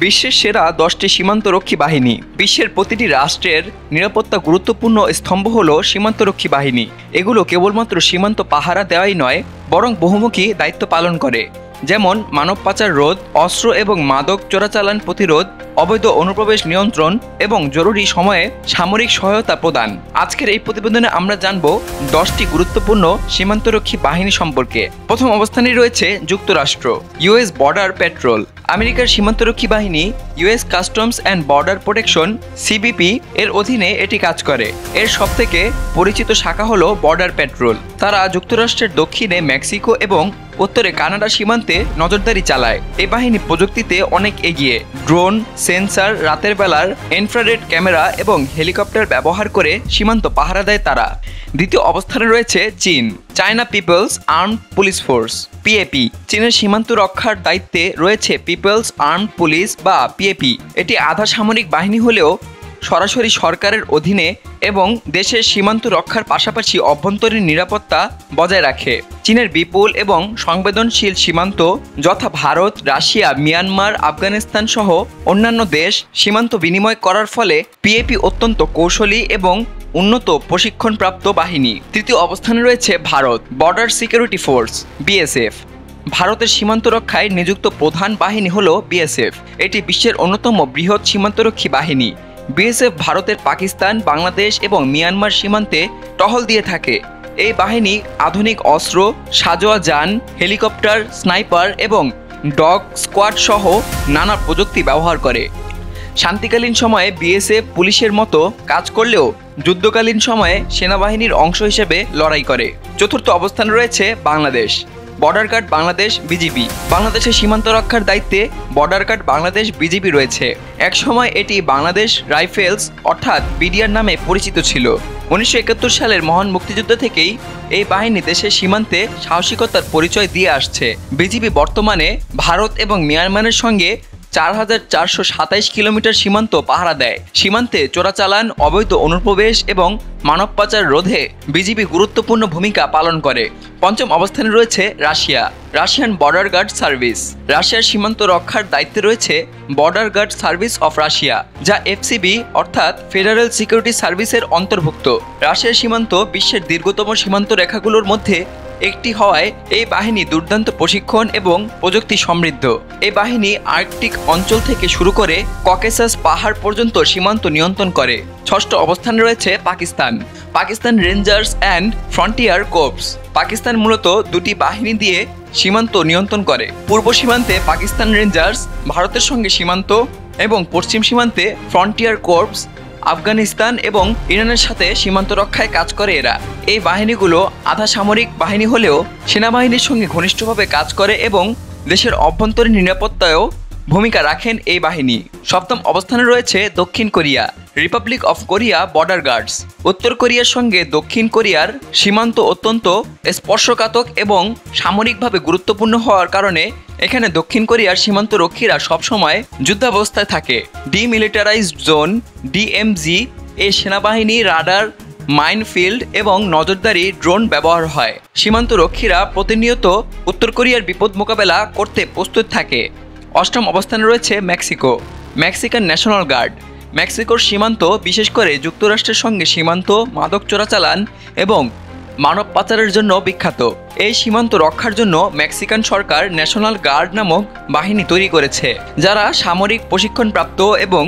বিশ্বের সেরা 10টি সীমান্তরক্ষী বাহিনী। বিশ্বের প্রতিটি রাষ্ট্রের নিরাপত্তা গুরুত্বপূর্ণ স্তম্ভ হল সীমান্তরক্ষী বাহিনী। এগুলো কেবলমাত্র সীমান্ত পাহারা দেওয়াই নয়, বরং বহুমুখী দায়িত্ব পালন করে, যেমন মানব পাচার রোধ, অস্ত্র এবং মাদক চোরাচালান প্রতিরোধ, অবৈধ অনুপ্রবেশ নিয়ন্ত্রণ এবং জরুরি সময়ে সামরিক সহায়তা প্রদান। আজকের এই প্রতিবেদনে আমরা জানব 10টি গুরুত্বপূর্ণ সীমান্তরক্ষী বাহিনী সম্পর্কে। প্রথম অবস্থানে রয়েছে যুক্তরাষ্ট্র, ইউএস বর্ডার পেট্রোল। আমেরিকার সীমান্তরক্ষী বাহিনী US customs and border protection CBP এর অধীনে এটি কাজ করে। এর সবথেকে পরিচিত শাখা হল বর্ডার পেট্রোল। তারা যুক্তরাষ্ট্রের দক্ষিণে মেক্সিকো এবং উত্তরে কানাডা সীমান্তে নজরদারি চালায়। এই বাহিনী প্রযুক্তিতে অনেক এগিয়ে। ড্রোন, সেন্সর, রাতের বেলার ইনফ্রারেড ক্যামেরা এবং হেলিকপ্টার ব্যবহার করে সীমান্ত পাহারা দেয় তারা। দ্বিতীয় অবস্থানে রয়েছে চীন, China people's armed police force PAP. চীনের সীমান্ত রক্ষার দায়িত্বে রয়েছে পিপলস আর্মড পুলিশ বা পিএপি। এটি আধা সামরিক বাহিনী হলেও সরাসরি সরকারের অধীনে এবং দেশের সীমান্ত রক্ষার পাশাপাশি অভ্যন্তরীণ নিরাপত্তা বজায় রাখে। চীনের বিপুল এবং সংবেদনশীল সীমান্ত যথা ভারত, রাশিয়া, মিয়ানমার, আফগানিস্তান সহ অন্যান্য দেশ সীমান্ত বিনিময় করার ফলে পিএপি অত্যন্ত কৌশলী এবং উন্নত প্রশিক্ষণপ্রাপ্ত বাহিনী। তৃতীয় অবস্থানে রয়েছে Bharat, border security force BSF. ভারতের সীমান্ত রক্ষায় নিযুক্ত প্রধান বাহিনী হল বিএসএফ। এটি বিশ্বের অন্যতম বৃহৎ সীমান্তরক্ষী বাহিনী। বিএসএফ ভারতের পাকিস্তান, বাংলাদেশ এবং মিয়ানমার সীমান্তে টহল দিয়ে থাকে। এই বাহিনী আধুনিক অস্ত্র, সাঁজোয়া যান, হেলিকপ্টার, স্নাইপার এবং ডগ স্কোয়াড সহ নানা প্রযুক্তি ব্যবহার করে। শান্তিকালীন সময়ে বিএসএফ পুলিশের মতো কাজ করলেও যুদ্ধকালীন সময়ে সেনাবাহিনীর অংশ হিসেবে লড়াই করে। চতুর্থ অবস্থানে রয়েছে Bangladesh, border guard Bangladesh BGB. বাংলাদেশের সীমান্ত রক্ষার দায়িত্বে বর্ডার গার্ড বাংলাদেশ বিজিবি রয়েছে। একসময় এটি বাংলাদেশ রাইফেলস অর্থাৎ বিডিআর নামে পরিচিত ছিল। 1971 সালের মহান মুক্তিযুদ্ধ থেকেই এই বাহিনী দেশের সীমান্তে সাহসিকতার পরিচয় দিয়ে আসছে। বিজিবি বর্তমানে ভারত এবং মিয়ানমারের সঙ্গে 4427 কিলোমিটার সীমান্ত পাহারা দেয়। সীমান্তে চোরাচালান, অবৈধ অনুপ্রবেশ এবং মানব পাচার রোধে বিজিবি গুরুত্বপূর্ণ ভূমিকা পালন করে। পঞ্চম অবস্থানে রয়েছে Russia, Russian border guard service. রাশিয়ার সীমান্ত রক্ষার দায়িত্বে রয়েছে border guard service of Russia, যা এফসিবি অর্থাৎ ফেডারেল সিকিউরিটি সার্ভিসের অন্তর্ভুক্ত। রাশিয়ার সীমান্ত বিশ্বের দীর্ঘতম সীমান্ত রেখাগুলোর মধ্যে একটি হওয়ায় এই বাহিনী দুর্দান্ত প্রশিক্ষণ এবং প্রযুক্তি সমৃদ্ধ। এই বাহিনী আর্কটিক অঞ্চল থেকে শুরু করে ককেসাস পাহাড় পর্যন্ত সীমান্ত নিয়ন্ত্রণ করে। ষষ্ঠ অবস্থানে রয়েছে Pakistan, Pakistan rangers and frontier corps. Pakistan মূলত দুটি বাহিনী দিয়ে সীমান্ত নিয়ন্ত্রণ করে। পূর্ব সীমান্তে পাকিস্তান রেঞ্জার্স ভারতের সঙ্গে সীমান্ত এবং পশ্চিম সীমান্তে ফ্রন্টিয়ার কোর্পস আফগানিস্তান এবং ইরানের সাথে সীমান্ত রক্ষায় কাজ করে এরা। এই বাহিনীগুলো আধা সামরিক বাহিনী হলেও সেনাবাহিনীর সঙ্গে ঘনিষ্ঠভাবে কাজ করে এবং দেশের অভ্যন্তরীণ নিরাপত্তায়ও ভূমিকা রাখেন এই বাহিনী। সপ্তম অবস্থানে রয়েছে দক্ষিণ Korea, Republic of Korea border guards. উত্তর কোরিয়ার সঙ্গে দক্ষিণ কোরিয়ার সীমান্ত অত্যন্ত স্পর্শকাতর এবং সামরিকভাবে গুরুত্বপূর্ণ হওয়ার কারণে এখানে দক্ষিণ কোরিয়ার সীমান্ত রক্ষীরা সবসময় যুদ্ধাবস্থায় থাকে। ডিমিলিটারাইজড জোন ডিএমজি এ সেনাবাহিনী, রাডার, মাইনফিল্ড এবং নজরদারি ড্রোন ব্যবহার হয়। সীমান্ত রক্ষীরা প্রতিনিয়ত উত্তর কোরিয়ার বিপদ মোকাবেলা করতে প্রস্তুত থাকে। অষ্টম অবস্থানে রয়েছে মেক্সিকো, মেক্সিকান ন্যাশনাল গার্ড। মেক্সিকোর সীমান্ত বিশেষ করে যুক্তরাষ্ট্রের সঙ্গে সীমান্ত, মাদক চোরাচালান এবং মানব পাচারের জন্য বিখ্যাত। এই সীমান্ত রক্ষার জন্য মেক্সিকান সরকার ন্যাশনাল গার্ড নামক বাহিনী তৈরি করেছে, যারা সামরিক প্রশিক্ষণপ্রাপ্ত এবং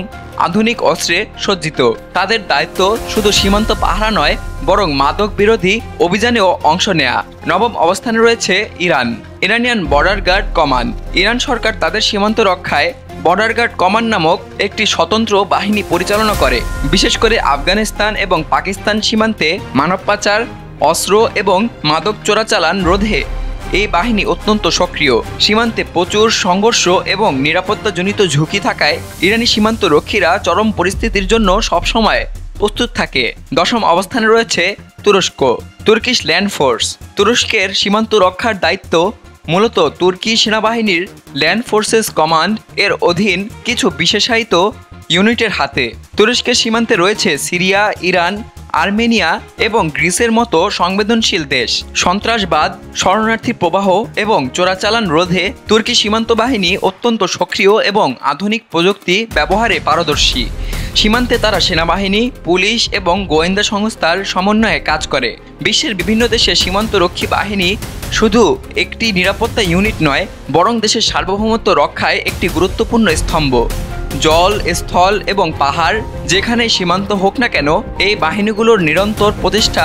আধুনিক অস্ত্রে সজ্জিত। তাদের দায়িত্ব শুধু সীমান্ত পাহারা নয়, বরং মাদক বিরোধী অভিযানেও অংশ নেয়া। নবম অবস্থানে রয়েছে Iran, Iranian border guard command. Iran সরকার তাদের সীমান্ত রক্ষায় বর্ডার গার্ড কমান্ড নামক একটি স্বতন্ত্র বাহিনী পরিচালনা করে। বিশেষ করে আফগানিস্তান এবং পাকিস্তান সীমান্তে মানব পাচার, অস্ত্র এবং মাদক চোরাচালান রোধে এই বাহিনী অত্যন্ত সক্রিয়। সীমান্তে প্রচুর সংঘর্ষ এবং নিরাপত্তাজনিত ঝুঁকি থাকায় ইরানি সীমান্ত রক্ষীরা চরম পরিস্থিতির জন্য সবসময় প্রস্তুত থাকে। দশম অবস্থানে রয়েছে তুরস্ক, তুর্কিশ ল্যান্ড ফোর্স। তুরস্কের সীমান্ত রক্ষার দায়িত্ব মূলত তুর্কি সেনাবাহিনীর ল্যান্ড ফোর্সেস কমান্ড এর অধীন কিছু বিশেষায়িত ইউনিটের হাতে। তুরস্কের সীমান্তে রয়েছে সিরিয়া, ইরান, আর্মেনিয়া এবং গ্রিসের মতো সংবেদনশীল দেশ। সন্ত্রাসবাদ, শরণার্থী প্রবাহ এবং চোরাচালান রোধে তুর্কি সীমান্ত বাহিনী অত্যন্ত সক্রিয় এবং আধুনিক প্রযুক্তি ব্যবহারে পারদর্শী। সীমান্তে তারা সেনাবাহিনী, পুলিশ এবং গোয়েন্দা সংস্থার সমন্বয়ে কাজ করে। বিশ্বের বিভিন্ন দেশে সীমান্তরক্ষী বাহিনী শুধু একটি নিরাপত্তা ইউনিট নয়, বরং দেশের সার্বভৌমত্ব রক্ষায় একটি গুরুত্বপূর্ণ স্তম্ভ। জল, স্থল এবং পাহাড়, যেখানে সীমান্ত হোক না কেন, এই বাহিনীগুলোর নিরন্তর প্রচেষ্টা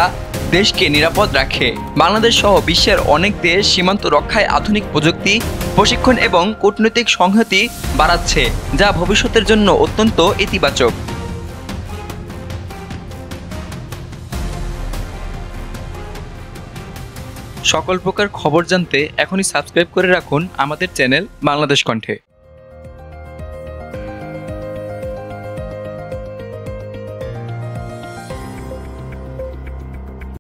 দেশকে নিরাপদ রাখে। বাংলাদেশ সহ বিশ্বের অনেক দেশ সীমান্ত রক্ষায় আধুনিক প্রযুক্তি, প্রশিক্ষণ এবং কূটনৈতিক সংহতি বাড়াচ্ছে, যা ভবিষ্যতের জন্য অত্যন্ত ইতিবাচক। সকল প্রকার খবর জানতে এখনই সাবস্ক্রাইব করে রাখুন আমাদের চ্যানেল বাংলাদেশ কণ্ঠে।